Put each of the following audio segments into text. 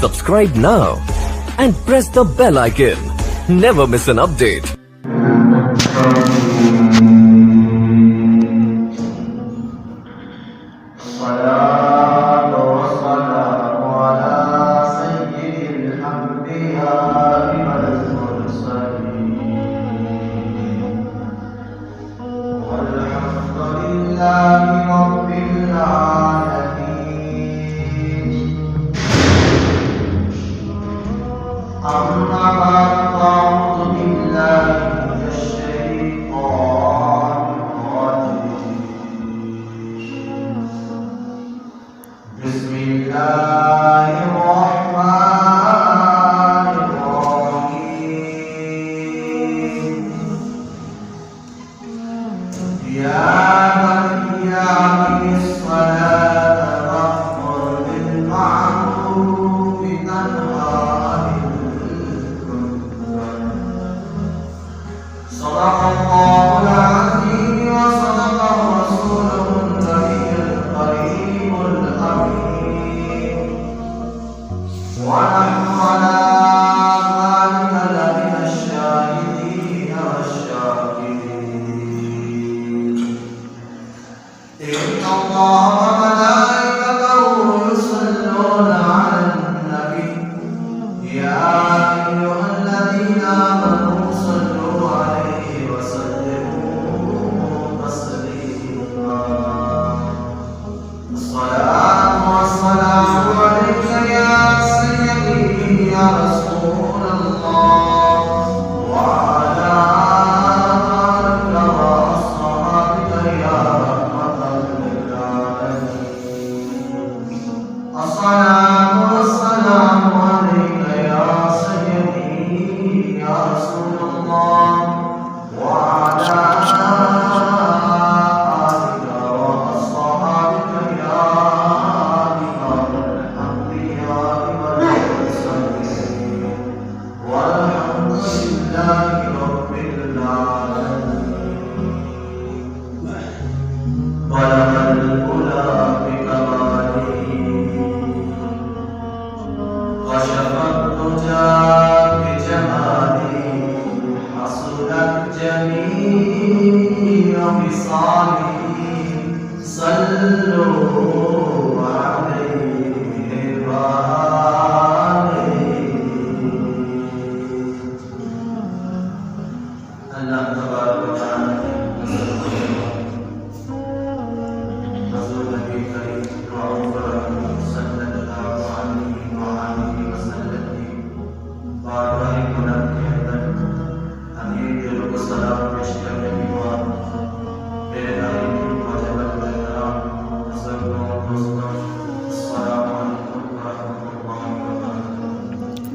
Subscribe now and press the bell icon. Never miss an update.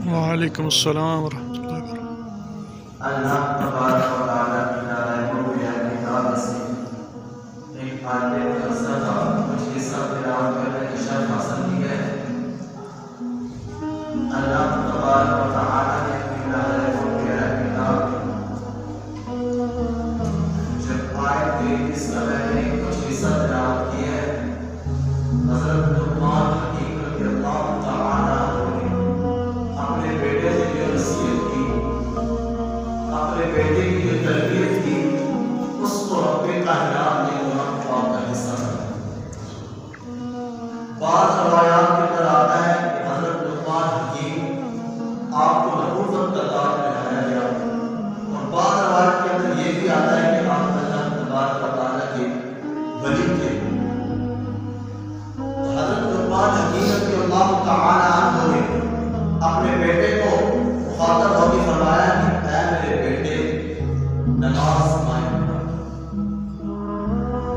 وعلیکم السلام ورحمۃ اللہ وبرکاتہ۔ اللہ تبارک و تعالیٰ کی نعمتوں کی کتاب سے ایک آیت خاصہ کا کچھ حصہ تلاوت کرنے کی شرف حاصل کی ہے۔ اللہ تبارک و تعالیٰ نے اپنی نعمتوں کی کتاب جب آیت 33 کا میں نے کچھ حصہ تلاوت کیا ہے، حضرت لقمان حکیم رضی اللہ تعالیٰ اپنے بیٹے سے جو نصیحت کی، اپنے بیٹے کی جو تربیت کی، اس کو رب کائنات نے قرآن پاک کا حصہ بنایا۔ بعض روایات کے اندر آتا ہے کہ حضرت لقمان حکیم آپ کو نبوت کا دار پہنایا گیا، اور بعض روایات کے اندر یہ بھی آتا ہے کہ آپ اللہ تبارک و تعالیٰ کے ولی تھے۔ تو حضرت لقمان حکیم رضی اللہ تعالیٰ عنہ نے اپنے بیٹے کو مخاطب ہو کے فرمایا کہ اے میرے بیٹے، نماز قائم کر۔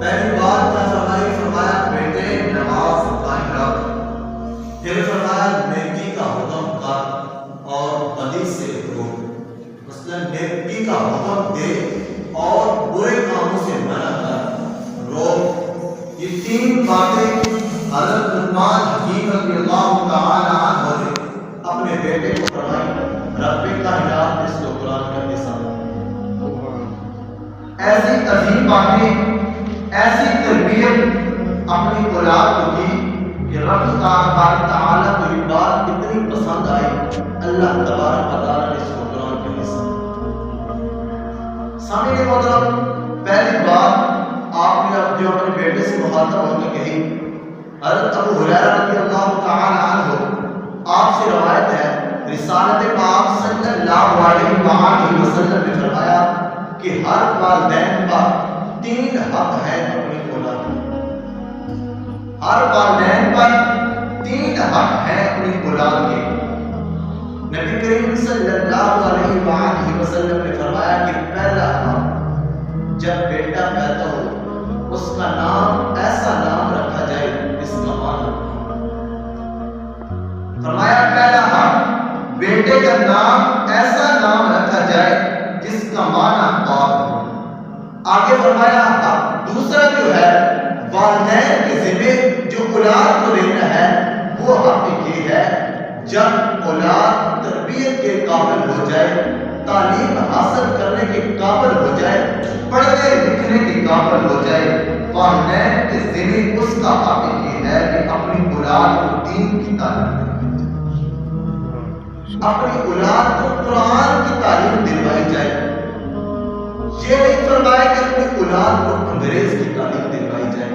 پہلی بات کیا فرمائی؟ فرمایا بیٹے نماز قائم رکھ۔ پھر فرمایا نیکی کا حکم کر اور بدی سے روک، مثلا نیکی کا حکم دے اور برے کاموں سے منع کر، روک۔ یہ تین باتیں حضرت لقمان حکیم رضی اللہ تعالی عنہ نے اپنے بیٹے کو فرمائی۔ رب کائنات نے اس کو قرآن کا حصہ بنایا۔ ایسی عظیم باتیں، ایسی تربیت اپنی اولاد کو کی کہ رب تعالیٰ کو یہ بات اتنی پسند اللہ تبارک و تعالیٰ نے اس کو قرآن کے حصہ سامعین محترم، پہلی بات آپ نے جو اپنے بیٹے سے مخاطب ہو کے کہی، حضرت ابو ہریرہ رضی اللہ تعالی عنہ آپ سے روایت ہے، رسالت پاک صلی اللہ علیہ وآلہ وسلم نے فرمایا کہ ہر والدین پر 3 حق ہیں اپنی اولاد پر۔ ہر والدین پر 3 حق ہیں اپنی اولاد کے۔ نبی کریم صلی اللہ علیہ وآلہ وسلم نے فرمایا کہ پہلا حق، جب بیٹا پیدا ہو اس کا نام ایسا نام رکھا جائے جس کا معنی، فرمایا پہلا حق، بیٹے کا نام ایسا نام رکھا جائے جس کا معنی پاک ہو۔ آگے فرمایا حق دوسرا جو ہے والدین کے ذمہ جو اولاد کو لینا ہے وہ حق یہ ہے، جب اولاد تربیت کے قابل ہو جائے، تعلیم حاصل کرنے کے قابل ہو جائے، پڑھنے لکھنے کے قابل ہو جائے، والدین کے ذمہ اس کا حق یہ ہے کہ اپنی اولاد کو دین کی تعلیم دلوائی جائے، اپنی اولاد کو قرآن کی تعلیم دلوائی جائے۔ یہ نہیں فرمایا کہ اپنی اولاد کو انگریز کی تعلیم دلوائی جائے،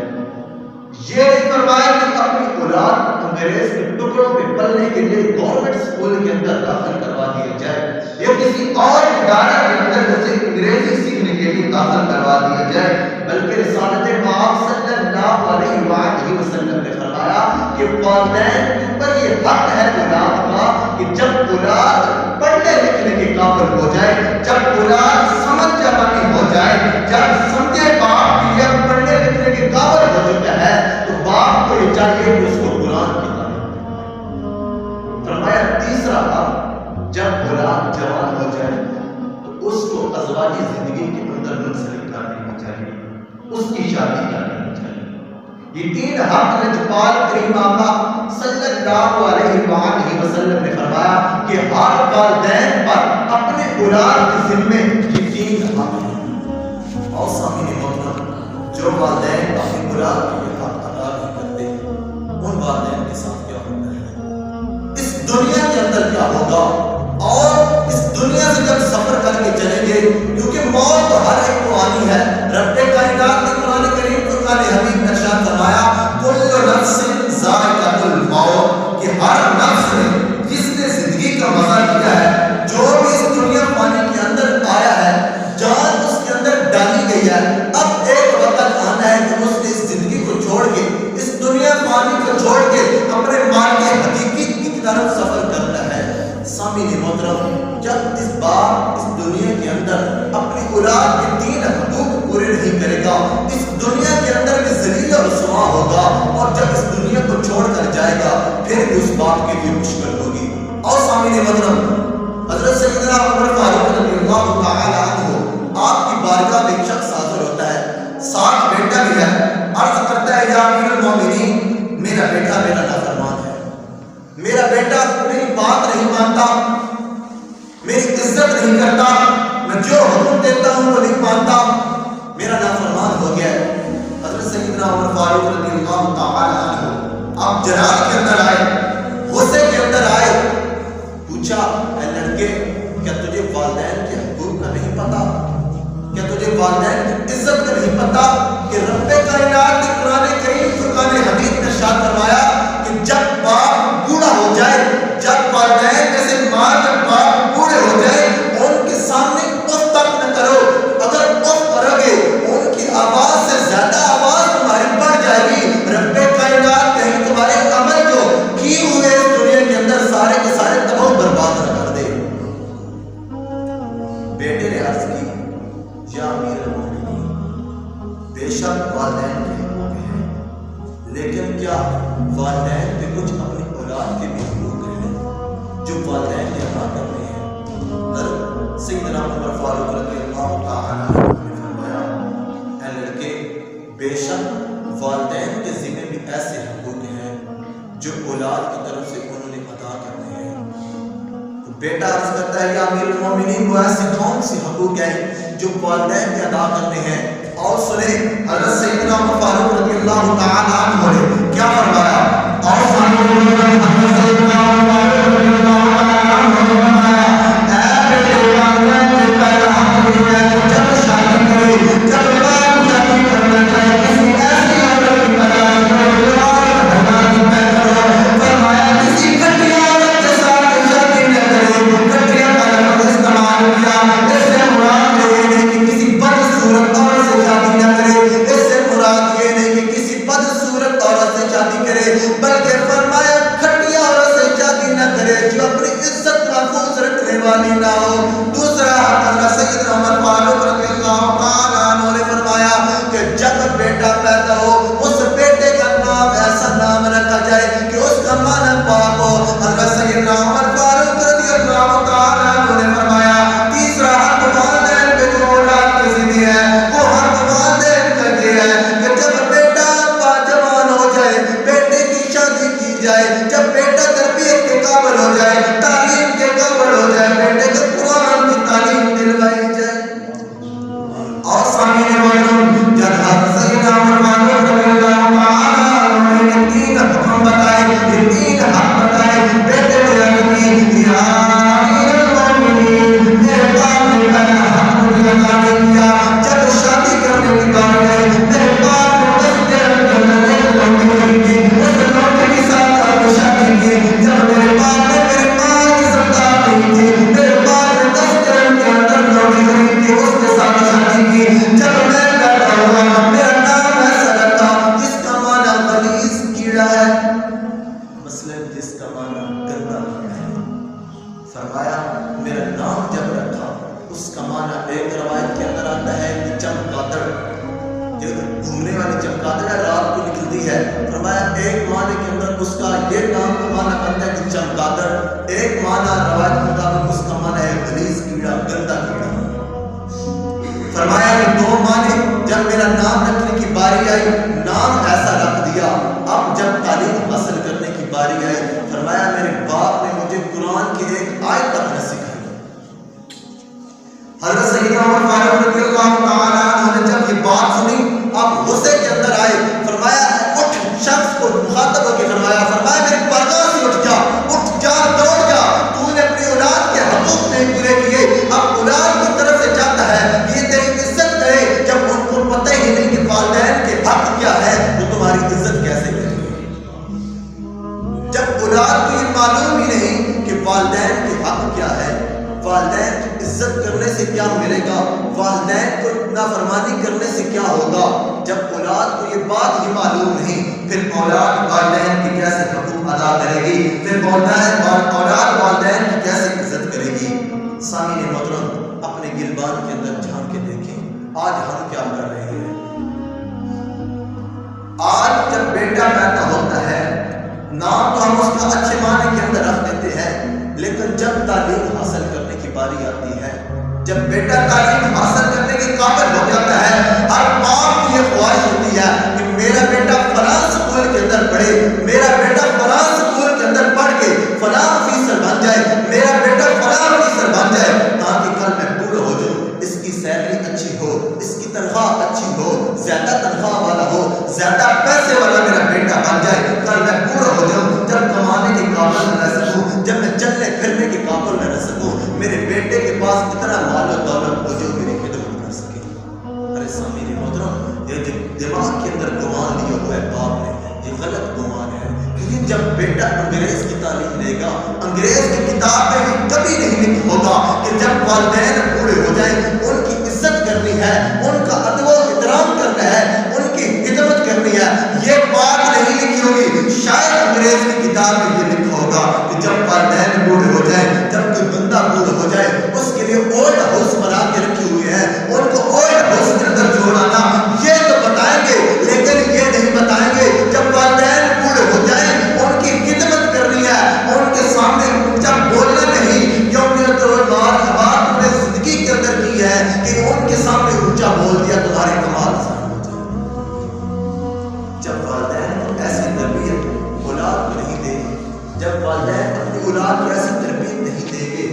یہ نہیں فرمایا کہ اپنی اولاد کو انگریز کے ٹکڑوں پہ پلنے کے لیے گورنمنٹ اسکول کے اندر داخل کروا دیا جائے یا کسی اور ادارے کے اندر اسے انگریزی سیکھنے کے لیے داخل کروا دیا جائے، بلکہ رسالت پاک صلی اللہ علیہ وآلہ وسلم نے فرمایا کہ والدین کے اوپر یہ حق ہے اولاد کا کہ جب اولاد پڑھنے لکھنے کے قابل ہو جائے، جب اولاد سمجھ جوانی ہو جائے، جب سمجھے باپ کی یا پڑھنے لکھنے کے قابل ہو چکا ہے تو باپ کو یہ چاہیے کہ اس کو قرآن کی تعلیم دے۔ فرمایا تیسرا حق، جب اولاد جوان ہو جائے تو اس کو ازواجی زندگی کے اندر منسلک کر دینا چاہیے، اس کی شادی کر دینی چاہیے۔ یہ 3 حق نے جو پاک کریم آقا صلی اللہ علیہ وآلہ وسلم نے فرمایا کہ ہر والدین پر اپنے اولاد کے ذمے یہ 3 حق ہیں۔ اور سامعین محترم، جو والدین اپنی اولاد کے یہ حق ادا نہیں کرتے ان والدین کے ساتھ کیا ہوتا ہے، اس دنیا کے اندر کیا ہوگا، اور اس دنیا سے جب سفر کر کے چلیں گے، کیونکہ موت تو ہر ایک کو آنی ہے۔ رب کائنات نے قرآن کریم فرقان حمید ارشاد فرمایا کل نفس ذائقۃ الموت، کہ ہر نفس نے جس نے زندگی کا مزہ لیا ہے، جو بھی اس دنیا پانی کے اندر آیا ہے، جان اس کے اندر ڈالی گئی ہے، اب ایک وقت آنا ہے کہ اس نے اس زندگی کو چھوڑ کے، اس دنیا پانی کو چھوڑ کے اپنے مالک حقیقی کی طرف سفر کرنا ہے۔ سامعین محترم، جب اس باپ اس دنیا کے اندر اپنی اولاد کے 3 حقوق پورے نہیں کرے گا، اس دنیا کے اندر بھی ذلیل و رسوا ہوگا، اور جب اس دنیا کو چھوڑ کر جائے گا پھر بھی اس باپ کے لیے مشکل ہوگی۔ اور سامعین محترم، حضرت سیدنا عمر فاروق رضی اللہ تعالی عنہ آپ کی بارگاہ میں ایک شخص حاضر ہوتا ہے، ساتھ بیٹا بھی ہے، عرض کرتا ہے یا امیر المومنین، میرا بیٹا میرا نافرمان ہے، میرا بیٹا میری بات نہیں مانتا، میری عزت نہیں کرتا، میں جو حکم دیتا ہوں وہ نہیں مانتا، میرا نافرمان ہو گیا ہے۔ حضرت سیدنا عمر فاروق رضی اللہ تعالی عنہ آپ جناب کے اندر آئے، غصے کے اندر آئے، پوچھا اے لڑکے، کیا تجھے والدین کے حقوق کا نہیں پتا؟ کیا تجھے والدین کی عزت کا نہیں پتا کہ رب کائنات نے قرآن کریم فرقان حمید میں ارشاد فرمایا کہ جب باپ بوڑھا ہو جائے، جب والدین جیسے ماں جب باپ بوڑھے ہو جائے، ان کے سامنے اف تک نہ کرو، اگر اف کرو گے ان کی آواز سے زیادہ آواز تمہاری بڑھ جائے گی، رب کائنات کہیں تمہارے عمل جو کیے ہوئے اس دنیا کے اندر سارے کے سارے تباہ و برباد نہ کر دے۔ بیٹے نے عرض کی یا امیر المومنین، بے شک والدین کے حقوق ہیں، لیکن کیا والدین پہ کچھ اپنی اولاد کے بھی حقوق ہیں جو والدین نے ادا کرنے ہیں؟ سیدنا عمر فاروق رضی اللہ تعالی عنہ نے فرمایا اے لڑکے، بے شک والدین کے ذمہ بھی ایسے حقوق ہیں جو اولاد کی طرف سے انہوں نے ادا کرنے ہیں۔ تو بیٹا عرض کرتا ہے یا امیر المومنین، وہ ایسے کون سے حقوق ہیں جو والدین کے ادا کرنے ہیں؟ اور سنیں حضرت سیدنا عمر فاروق رضی اللہ تعالی عنہ نے کیا فرمایا، اور سنیں حضرت سیدنا عمر فاروق رضی اللہ تعالی عنہ ہو جائے، تعلیم کے قابل ہو جائے، بیٹے کو قرآن کی تعلیم دلوائی جائے۔ اور سامنے معلوم جب حضرت سیدنا عمر فاروق رضی اللہ تعالیٰ عنہ نے تین حکم بتائے، یہ تین حق بتائے، بیٹے نے عرض کی یا امیر المومنین، میرے باپ نے پہلا حق مجھے عطا نہیں کیا، جب شادی کرنے کی باری آئی میرے باپ نے 10 درہم کے اندر ایک لڑکی خریدی، اس لڑکی کے ساتھ آپ نے شادی کی۔ جب میرے باپ نے میرے ماں کی زکات نہیں تھی، میرے باپ نے 10 درہم کے اندر لڑکی خریدی، اس کے ساتھ شادی کی۔ جب میں پیدا ہوا میرا نام ایسا رکھا جس کا معنی غلیظ کیڑا ہے، مثلاً جس کا معنی گندا کیڑا ہے۔ فرمایا میرا نام جب رکھا اس کا معنی ایک روایت کے اندر آتا ہے کہ چمگادڑ، جو گھومنے والی چمگادڑ ہے رات کو نکلتی ہے۔ فرمایا ایک معنی کے اندر اس کا یہ نام کا معنی بنتا ہے کہ چمگادڑ، ایک معنی روایت کے مطابق اس کا معنی ہے غلیظ کیڑا، گندا کیڑا۔ فرمایا کہ دو معنی جب میرا نام رکھنے کی باری آئی نام ایسا رکھ دیا۔ اب جب تعلیم حاصل کرنے کی باری آئی فرمایا میرے باپ نے مجھے قرآن کی ایک آیت تک نہ سکھائی۔ حضرت سیدنا عمر فاروق رضی اللہ تعالیٰ عنہ نے جب یہ بات سنی اب غصے کے اندر آئے، فرمایا اٹھ، شخص کو مخاطب ہو کے فرمایا میری پردہ سے اٹھ جا، اٹھ جا، دوڑ جا، تو نے اپنی اولاد کے حقوق نہیں پورے کیے، اب اولاد کی طرف سے جاتا ہے یہ تیری عزت کرے جب ان کو پتہ ہی نہیں کہ والدین کے حق کیا ہے، وہ تمہاری عزت کیسے کرے؟ جب اولاد کو یہ معلوم ہی نہیں کہ والدین کے حق کیا ہے، والدین کی عزت کرنے سے کیا ملے گا، والدین کو نافرمانی کرنے سے کیا ہوگا، جب اولاد کو یہ بات ہی معلوم نہیں پھر اولاد والدین کی کیسے حقوق ادا کرے گی، پھر اولاد والدین کی کیسے عزت کرے گی؟ سامعین محترم اپنے گلبان کے اندر جھانک کے دیکھیں آج ہم کیا کر رہے ہیں۔ آج جب بیٹا پیدا ہوتا ہے نام تو ہم اس کا اچھے معنی کے اندر رکھ دیتے ہیں، لیکن جب تعلیم حاصل کرنے کی باری آتی ہے، جب بیٹا تعلیم حاصل کرنے کے قابل ہو جاتا ہے، ہر باپ کی یہ خواہش ہوتی ہے کہ میرا بیٹا فلاں اسکول کے اندر پڑھے، میرا بیٹا فلاں اسکول کے اندر پڑھ کے فلاں آفیسر بن جائے، میرا بیٹا فلاں آفیسر بن جائے تاکہ کل میں بوڑھا ہو جاؤں، اس کی سیلری اچھی ہو، اس کی تنخواہ اچھی ہو، زیادہ تنخواہ والا ہو، زیادہ پیسے والا میرا بیٹا بن جائے، کل میں بوڑھا ہو جاؤں، جب کمانے کے قابل نہ رہ سکوں، جب میں چلنے پھرنے کے قابل نہ رہ سکوں، میرے بیٹے کے پاس اتنا مال و دولت ہو جو میری خدمت کر سکے۔ ارے سامعین محترم یہ دماغ کے اندر گمان لیا ہوا ہے باپ نے، یہ غلط گمان ہے، کیونکہ جب بیٹا انگریز کی تعلیم لے گا انگریز کی کتاب میں بھی کبھی نہیں لکھا ہوگا کہ جب والدین بوڑھے ہو جائیں ان کی عزت کرنی ہے، ان کا ادب و احترام کرنا ہے، ان کی خدمت کرنی ہے، یہ بات نہیں لکھی ہوگی۔ شاید انگریز کی کتاب میں یہ لکھا ہوگا کہ جب والدین بوڑھے ہو جائیں، جب کوئی بندہ بوڑھا ہو جائے اس کے لیے اولڈ ہاؤس بنا کے رکھی ہوئی ہے، ان کو اولڈ ہاؤس کے اندر چھوڑانا، یہ تو بتائیں گے لیکن یہ نہیں بتائیں گے جب والدین بوڑھے ہو جائیں ان کی خدمت کرنی ہے، ان کے سامنے اونچا بولنا نہیں، کیونکہ تو بات تم نے زندگی کے اندر کی ہے کہ ان کے سامنے اونچا بول دیا تمہارے کمال ظاہر ہو جائے۔ جب والدین کو ایسی تربیت اولاد کو نہیں دے گی، جب والدین اپنی اولاد کو ایسی تربیت نہیں دے گے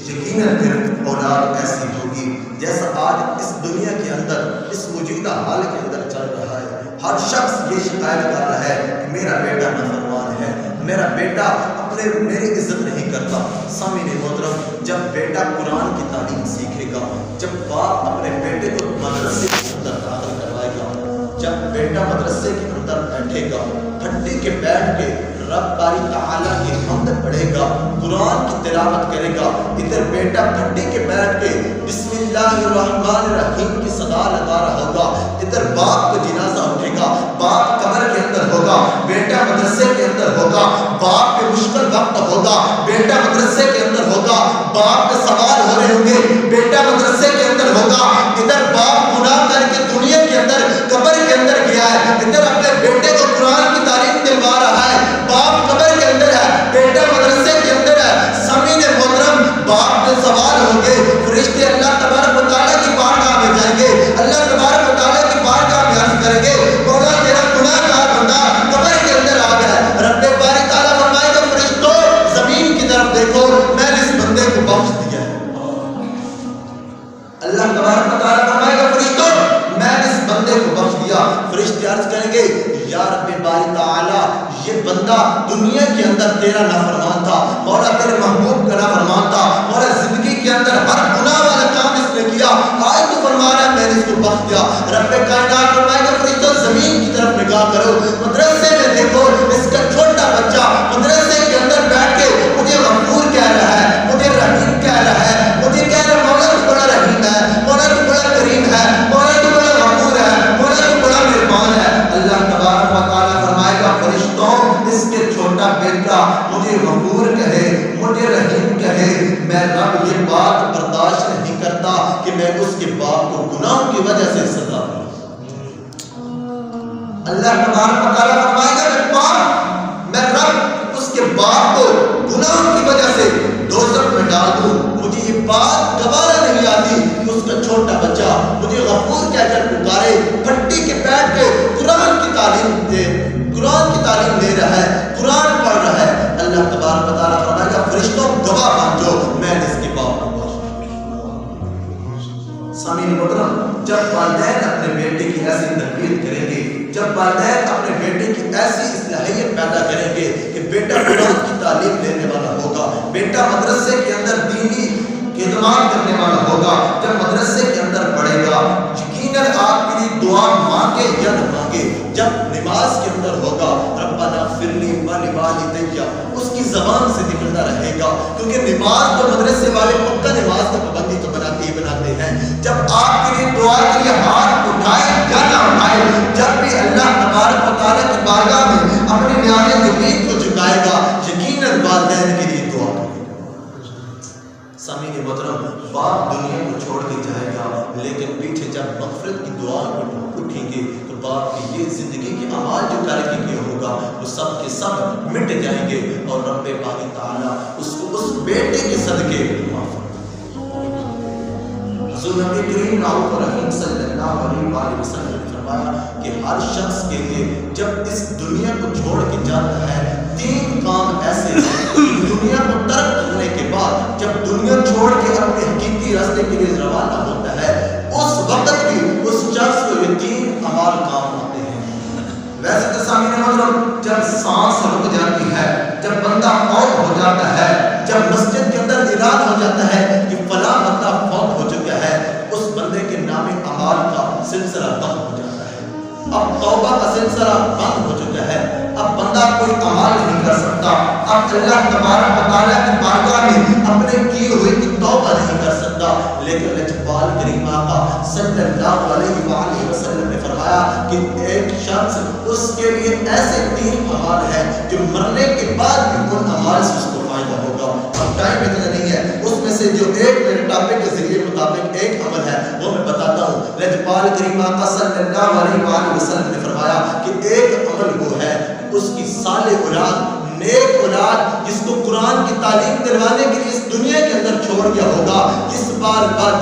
یقیناً پھر اولاد ایسی ہوگی جیسا آج اس دنیا کے اندر اس موجودہ حال کے اندر چل رہا ہے۔ ہر شخص یہ شکایت کر رہا ہے کہ میرا بیٹا نافرمان ہے، میرا بیٹا میری عزت نہیں کرتا۔ سامعین محترم جب بیٹا قرآن کی تعلیم سیکھے گا، جب باپ اپنے بیٹے کو مدرسے کے اندر داخل کروائے گا، جب بیٹا مدرسے کے اندر بیٹھے گا، پھٹی کے بیٹھ کے رب باری تعالیٰ کی حمد پڑھے گا، قرآن کی تلاوت کرے گا، ادھر بیٹا پھٹی کے بیٹھ کے بسم اللہ الرحمن الرحیم کی صدا لگا رہا ہوگا، ادھر باپ کا جنازہ اٹھے گا، باپ قبر کے اندر ہوگا، بیٹا مدرسے کے اندر ہوگا، باپ پہ مشکل وقت ہوگا، بیٹا مدرسے کے اندر ہوگا، باپ پہ سوال ہو رہے ہوں گے، بیٹا مدرسے کے اندر ہوگا، ادھر باپ گناہ کر کے دنیا کے اندر قبر کے اندر گیا ہے، ادھر اپنے بیٹے کو قرآن کی تعلیم دلوا رہا ہے، باپ قبر کے اندر ہے، بیٹا مدرسے کے اندر ہے۔ سامعین محترم باپ سے سوال ہوں گے، فرشتے اللہ تبارک و تعالیٰ کی بارگاہ میں جائیں گے، اللہ تبارک و تعالیٰ کی بارگاہ میں عرض کریں گے مولا تیرا گناہ گار بندہ قبر کے اندر آ گیا ہے، رب باری تعالیٰ فرمائے گا فرشتوں زمین کی طرف مولا تیرے محبوب کا نافرمان تھا، مولا زندگی کے اندر ہر گناہ والا کام اس نے کیا، آج تو فرما رہا ہے میں نے اس کو بخش دیا۔ رب کائنات فرمائے گا فرشتوں زمین کی طرف نگاہ کرو، مدرسے میں دیکھو اس کا چھوٹا بچہ مدرسے کے اندر بیٹھ کے مجھے غفور کہہ رہا ہے، مجھے رحیم کہہ رہا ہے، مجھے کہہ رہا ہے مولا تو بڑا رحیم ہے، مولا تو بڑا کریم ہے، مولا تو بڑا غفور ہے، مولا تو بڑا مہربان ہے۔ اللہ تبارک و تعالیٰ فرمائے گا فرشتوں اس کے چھوٹا بیٹا مجھے غفور کہے، مجھے رحیم کہے، میں رب یہ بات برداشت نہیں کرتا کہ میں اس کے باپ کو گناہوں کی وجہ سے سزا دوں۔ اللہ تبارک و تعالیٰ فرمائے گا میں رب اس کے باپ کو گناہوں کی وجہ سے دوزخ میں ڈال دوں۔ مجھے یہ بات گوارا نہیں آتی کہ اس کا چھوٹا بچہ مجھے غفور کہہ کر پکارے، پھٹی کے بیٹھ کے قرآن کی تعلیم دے رہا ہے، قرآن پڑھ رہا ہے۔ اللہ تبارک و تعالیٰ فرمائے گا فرشتوں گواہ بن جاؤ میں نے اس کے باپ کو بخشا۔ سامعین محترم، جب والدین اپنے بیٹے کی ایسی تربیت کریں گے، جب والدین اپنے بیٹے کی ایسی اصلاحیت پیدا کریں گے کہ بیٹا قرآن کی تعلیم لینے والا ہوگا، بیٹا مدرسے کے اندر دینی خدمات کرنے والا ہوگا، جب مدرسے کے اندر پڑھے گا یقیناً آپ کے لیے دعا مانگے یا نہ مانگے، جب نماز کے اندر ہوگا ربنا اغفر لی ولوالدی اس کی زبان سے نکلتا رہے گا، کیونکہ نماز تو مدرسے والے پکا نماز کا پابندی تو بناتے ہیں۔ جب آپ کے لیے دعا کے لیے ہاتھ اٹھائے یا نہ اٹھائے، جب بھی اللہ تبارک و تعالیٰ کی بارگاہ میں اپنی نیاز جدید کو جھکائے گا یقیناً والدین کے لیے دعا کرے گا۔ سامعین محترم، باپ دنیا کو چھوڑ کے جائے گا لیکن پیچھے جب مغفرت کی دعا اٹھیں گے تو باپ کی یہ زندگی کے اعمال جو کر کے کیا ہوگا وہ سب کے سب مٹ جائیں گے اور رب باری تعالیٰ اس کو اس بیٹے کے صدقے معاف کر دے گا۔ حضور نبی کریم رؤوف رحیم صلی اللہ علیہ وسلم نے فرمایا کہ ہر شخص کے لیے جب اس دنیا کو چھوڑ کے جاتا ہے تین کام ایسے ہیں کہ دنیا کو ترک کرنے کے بعد جب دنیا چھوڑ کے اپنے حقیقی راستے کے لیے روانہ ہوتا ہے اس وقت بھی اس شخص کو یہ تین اعمال کام آتے ہیں۔ ویسے تو سامعین محترم، جب سانس رک جاتی ہے، جب بندہ فوت ہو جاتا ہے، جب مسجد کے اندر اعلان ہو جاتا ہے کہ فلاں بندہ فوت ہو چکا ہے، اس بندے کے نام اعمال کا سلسلہ بند ہو جاتا ہے۔ اب توبہ کا سلسلہ بند ہو چکا ہے، اب بندہ کوئی عمل نہیں کر سکتا، اب اللہ تبارک و تعالیٰ کی بارگاہ میں اپنے کی ہوئی کی توبہ نہیں کر سکتا۔ لیکن لجپال کریم آقا صلی اللہ علیہ وآلہ وسلم نے فرمایا کہ ایک شخص اس کے لیے ایسے تین اعمال ہیں جو مرنے کے بعد بھی ان اعمال سے اس کو فائدہ ہوگا۔ اب ٹائم اتنا نہیں ہے، اس میں سے جو ایک میرے ٹاپک کے ذریعے مطابق ایک عمل ہے وہ میں بتاتا ہوں۔ لجپال کریم آقا صلی اللہ علیہ وآلہ وسلم نے فرمایا کہ ایک عمل وہ ہے اس کی صالح اولاد، نیک اولاد جس کو قرآن کی تعلیم دلوانے کے لیے اس دنیا کے اندر چھوڑ گیا ہوگا، جس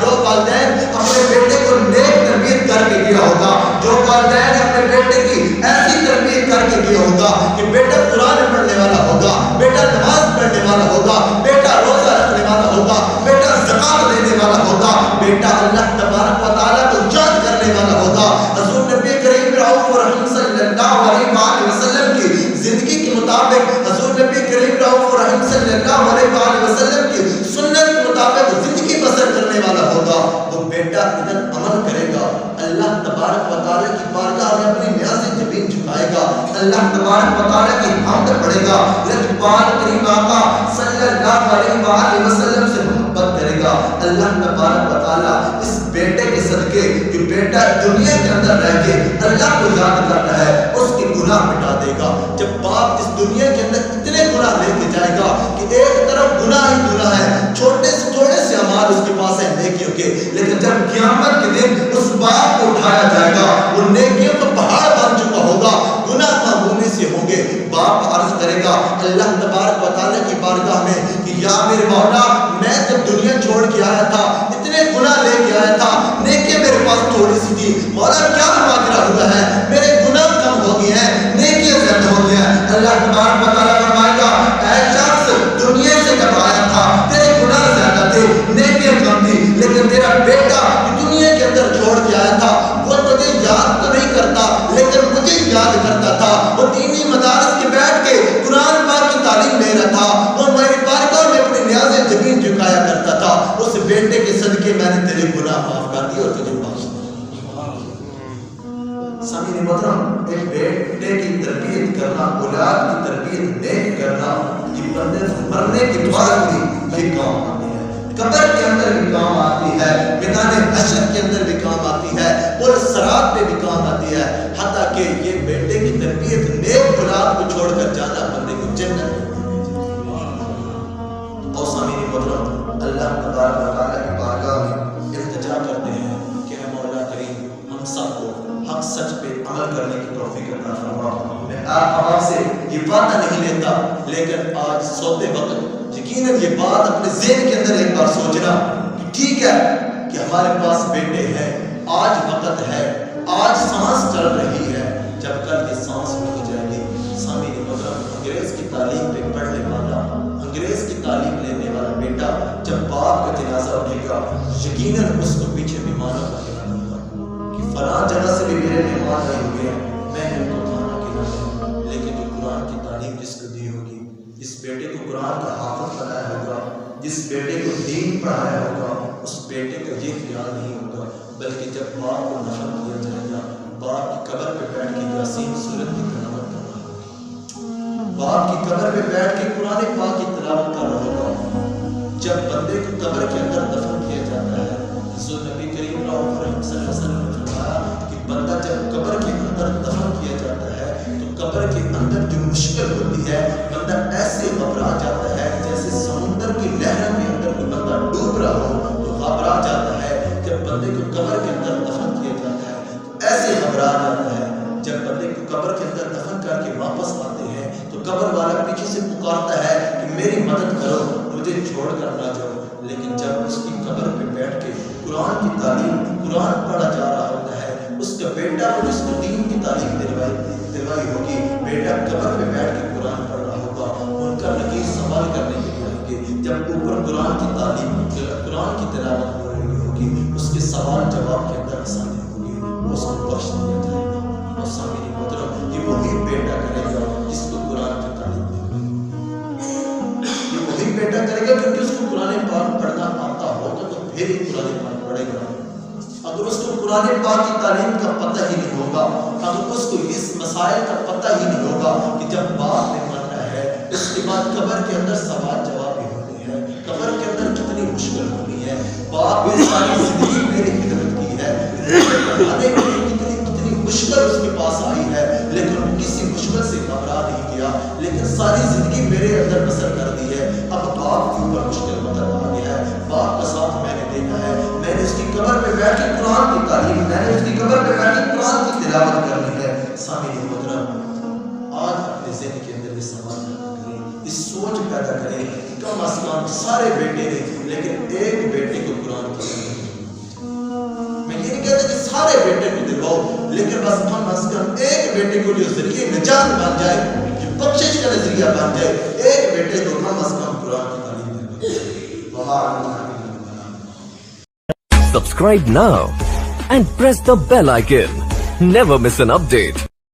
جو والدین اپنے بیٹے کو نیک تربیت کر کے دیا ہوگا، جو والدین اپنے بیٹے کی ایسی تربیت کر کے دیا ہوگا کہ بیٹا قرآن پڑھنے والا ہوگا، بیٹا نماز پڑھنے والا ہوگا، بیٹا روزہ رکھنے والا ہوگا، بیٹا زکات دینے والا ہوگا، بیٹا اللہ تبارک و تعالیٰ کو یاد کرنے والا ہوگا۔ حضور نبی کریم رؤوف رحیم صلی اللہ علیہ وآلہ وسلم کی زندگی کے مطابق، حضور نبی کریم رؤوف رحیم صلی اللہ علیہ وآلہ وسلم کی سنت کے مطابق زندگی بسر کرنے والا ہوگا، وہ بیٹا ادھر عمل کرے گا، اللہ تبارک و تعالیٰ کی بارگاہ میں اپنی نیاز جبین جھکائے گا، اللہ تبارک و تعالیٰ کی حمد پڑھے گا، لجپال کریم آقا صلی اللہ علیہ وآلہ وسلم سے محبت کرے گا۔ اللہ تبارک و تعالیٰ اس بیٹے کے صدقے کہ بیٹا دنیا کے اندر رہ کے اللہ کو یاد کرتا ہے اس کے گناہ مٹا دے گا۔ جب باپ اس دنیا کے اندر اتنے گناہ لے کے جائے گا کہ ایک طرف گناہ ہی گناہ ہے، چھوٹے سے اعمال اس کے پاس ہے نیکیوں کے، لیکن جب قیامت کے دن اس باپ کو اٹھایا جائے گا وہ نیکیوں کا پہاڑ بن چکا ہوگا، گناہ معمولی سے ہوں گے۔ باپ عرض کرے گا اللہ تبارک و تعالیٰ کی بارگاہ میں کہ یا میرے مولا، میں جب دنیا چھوڑ کے آیا تھا اتنے گناہ لے کے آیا تھا، نیکیاں میرے پاس تھوڑی سی تھی، مولا کیا ماجرا ہوا ہے، میرے گناہ کم ہو گئے ہیں، نیکیاں زیادہ ہو گئی ہیں۔ اللہ تبارک و تعالیٰ فرمائے گا اے شخص، دنیا سے جب آیا تھا تیرے گناہ زیادہ تھے، نیکیاں کم تھی، لیکن تیرا بیٹا دنیا کے اندر چھوڑ کے آیا تھا، وہ تجھے یاد تو نہیں کرتا لیکن مجھے یاد کرتا تھا، وہ دینی مدارس کے بیٹھ کے قرآن پاک کی تعلیم لے رہا تھا، وہ میرے صدقے میں نے تیرے گناہ معاف کر دیے اور تجھے بخش دیا۔ سامعین محترم، ایک بیٹے کی تربیت کرنا، اولاد کی تربیت نیک کرنا، یہ بندے مرنے کے بعد بھی یہ کام آتی ہے، قبر کے اندر بھی کام آتی ہے، میدان حشر کے اندر بھی کام آتی ہے، اور صراط پہ بھی کام آتی ہے، حتیٰ کہ یہ بیٹے کی تربیت نیک اولاد کو چھوڑ کر جانا بندے کو جنت میں۔ اور سامعین محترم، اللہ تبارک و تعالیٰ کی بارگاہ میں التجا کرتے ہیں کہ اے مولا کریم، ہم سب کو حق سچ پہ عمل کرنے کی توفیق عطا فرما۔ میں آپ سے یہ وعدہ نہیں لیتا، لیکن آج سوتے وقت یقیناً یہ بات اپنے ذہن کے اندر ایک بار سوچنا کہ ٹھیک ہے کہ ہمارے پاس بیٹے ہیں، آج وقت ہے، آج سانس چل رہی ہے، جب کل یہ سانس رک جائے گی۔ سامعین محترم، انگریز کی تعلیم پہ پڑھنے والا، انگریز کی تعلیم لینے والا بیٹا جب باپ کا جنازہ اٹھے گا، یقیناً اس کو پیچھے مہمانوں کا خیال ہوگا کہ فلاں جگہ سے بھی میرے مہمان آئے ہوئے ہیں، میں ان کو کھانا کھلاؤں۔ لیکن جو قرآن کی تعلیم جس کو دی ہوگی، جس بیٹے کو قرآن کا حافظ بنایا ہوگا، جس بیٹے کو دین پڑھایا ہوگا، اس بیٹے کا یہ خیال نہیں ہوگا، بلکہ جب باپ کو دفن کیا جائے گا، باپ کی قبر پہ بیٹھ کے یاسین سورت کی تلاوت کر رہا ہوگا، باپ کی قبر پہ بیٹھ کے قرآن پاک کی تلاوت کر رہا ہوگا۔ جب بندے کو قبر کے اندر دفن کیا جاتا ہے، حضور نبی کریم صلی اللہ علیہ وسلم نے فرمایا کہ بندہ جب قبر کے اندر دفن کیا جاتا ہے تو قبر کے اندر جو مشکل ہوتی ہے، بندہ ایسے گھبرا جاتا ہے جیسے سمندر کی لہروں کے اندر کوئی بندہ ڈوب رہا ہو تو گھبرا جاتا ہے۔ جب بندے کو قبر کے اندر دفن کیا جاتا ہے تو ایسے گھبرا جاتا ہے۔ جب بندے کو قبر کے اندر دفن کر کے واپس آتے ہیں تو قبر والا پیچھے سے پکارتا ہے کہ میری مدد کرو، مجھے چھوڑ کر نہ جاؤ۔ لیکن جب اس کی قبر پہ بیٹھ کے قرآن کی تعلیم، قرآن پڑھا جا رہا ہوتا ہے، اس کا بیٹا وہ جس کو دین کی تعلیم دلوائی ہوگی، بیٹا قبر پہ بیٹھ کے قرآن پڑھ رہا ہوگا، ان کا نکیر سوال کرنے کے لیے آئیں گے۔ جب اوپر قرآن کی تعلیم، قرآن کی تلاوت ہو رہی ہوگی، اس کے سوال جواب کے اندر آسانی ہوگی، وہ اس کو بخش دیا جائے گا۔ اور سامعین محترم، یہ وہی بیٹا کرے گا جس کو قرآن کی تعلیم دے گا، یہ وہی بیٹا کرے گا کیونکہ اس کو قرآن پاک پڑھنا آتا ہوگا تو پھر ہی قرآن پاک پڑھے گا۔ اگر اس کو قرآن پاک کی تعلیم کا پتہ ہی نہیں ہوگا، اگر اس کو اس مسائل کا پتہ ہی نہیں ہوگا کہ جب باپ نے مرنا ہے اس کے بعد قبر کے اندر سوال جواب بھی ہوتے ہیں، قبر کے اندر کتنی مشکل ہونی ہے، باپ نے ساری زندگی میری خدمت کی ہے، پڑھانے کے لیے کتنی مشکل اس کے پاس آئی ہے، لیکن وہ کسی مشکل سے گھبرا نہیں کیا، لیکن ساری زندگی میرے اندر بسر کر دی ہے۔ اب باپ کے اوپر مشکل مطلب آ گیا ہے، باپ کا ساتھ میں نے دیکھا ہے، میں نے اس کی قبر پہ بیٹھ کے قرآن کی تعلیم، میں نے اس کی قبر پہ بیٹھ کے قرآن کی تلاوت کرنی ہے۔ سامعین محترم، آج اپنے ذہن کے اندر یہ سوال پیدا کریں، اس سوچ پیدا کریں کہ کم از کم سارے بیٹے نے لیکن ایک بیٹے کو قرآن کی تعلیم۔ میں یہ نہیں کہتا کہ سارے بیٹے کو دلواؤ، لیکن بس کم از کم ایک بیٹے کو جو ذریعے نجات بن جائے، جو بخشش کا نظریہ بن جائے، ایک بیٹے کو کم از کم قرآن کی تعلیم دلواؤ۔ Subscribe now and press the bell icon. Never miss an update.